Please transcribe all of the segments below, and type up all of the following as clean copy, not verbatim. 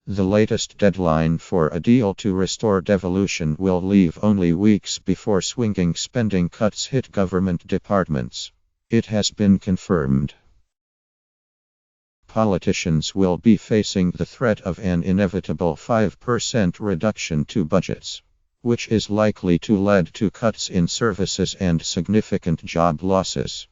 The latest deadline for a deal to restore devolution will leave only weeks before swinging spending cuts hit government departments. It has been confirmed. Politicians will be facing the threat of an inevitable 5% reduction to budgets, which is likely to lead to cuts in services and significant job losses.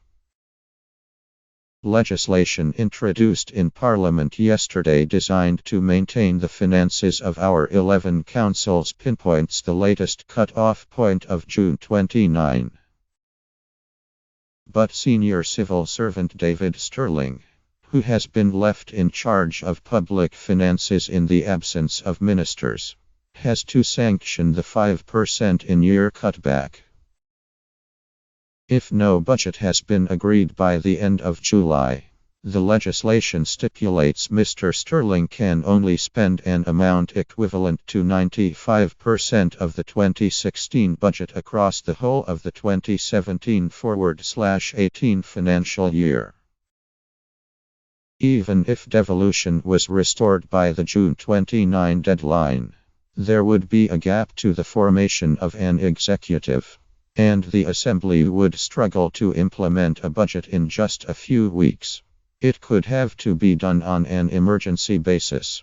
Legislation introduced in Parliament yesterday designed to maintain the finances of our 11 councils pinpoints the latest cut-off point of June 29. But senior civil servant David Sterling, who has been left in charge of public finances in the absence of ministers, has to sanction the 5% in-year cutback. If no budget has been agreed by the end of July, the legislation stipulates Mr. Sterling can only spend an amount equivalent to 95% of the 2016 budget across the whole of the 2017/18 financial year. Even if devolution was restored by the June 29 deadline, there would be a gap to the formation of an executive, and the Assembly would struggle to implement a budget in just a few weeks. It could have to be done on an emergency basis.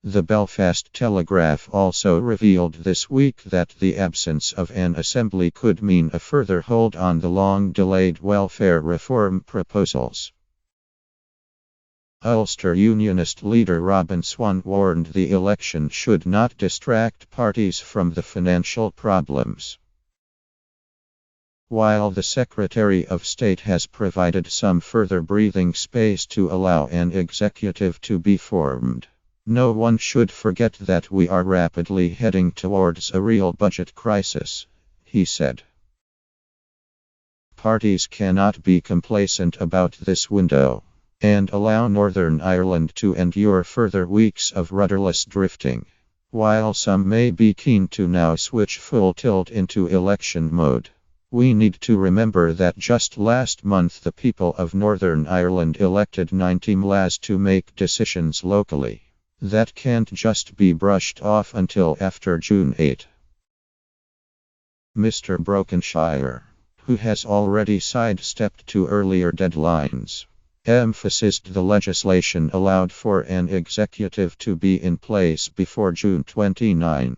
The Belfast Telegraph also revealed this week that the absence of an Assembly could mean a further hold on the long-delayed welfare reform proposals. Ulster Unionist leader Robin Swan warned the election should not distract parties from the financial problems. While the Secretary of State has provided some further breathing space to allow an executive to be formed, no one should forget that we are rapidly heading towards a real budget crisis, he said. Parties cannot be complacent about this window and allow Northern Ireland to endure further weeks of rudderless drifting. While some may be keen to now switch full tilt into election mode, we need to remember that just last month the people of Northern Ireland elected 90 MLAs to make decisions locally. That can't just be brushed off until after June 8. Mr. Brokenshire, who has already sidestepped to earlier deadlines, emphasized the legislation allowed for an executive to be in place before June 29.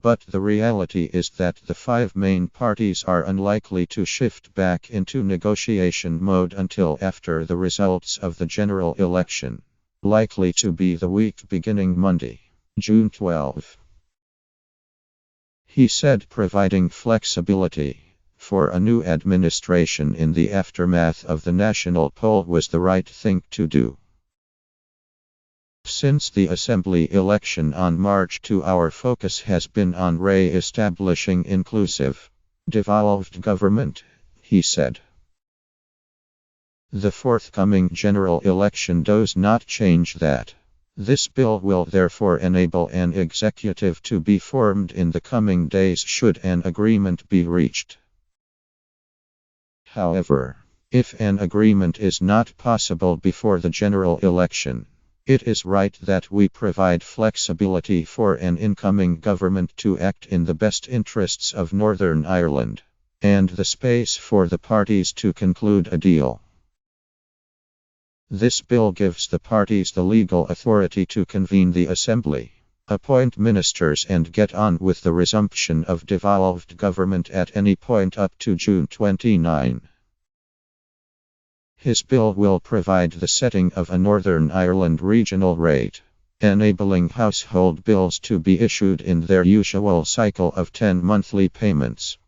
But the reality is that the five main parties are unlikely to shift back into negotiation mode until after the results of the general election, likely to be the week beginning Monday, June 12. He said providing flexibility for a new administration in the aftermath of the national poll was the right thing to do. Since the Assembly election on March 2, our focus has been on re-establishing inclusive, devolved government, he said. The forthcoming general election does not change that. This bill will therefore enable an executive to be formed in the coming days should an agreement be reached. However, if an agreement is not possible before the general election, it is right that we provide flexibility for an incoming government to act in the best interests of Northern Ireland, and the space for the parties to conclude a deal. This bill gives the parties the legal authority to convene the Assembly, appoint ministers and get on with the resumption of devolved government at any point up to June 29. His bill will provide the setting of a Northern Ireland regional rate, enabling household bills to be issued in their usual cycle of 10 monthly payments.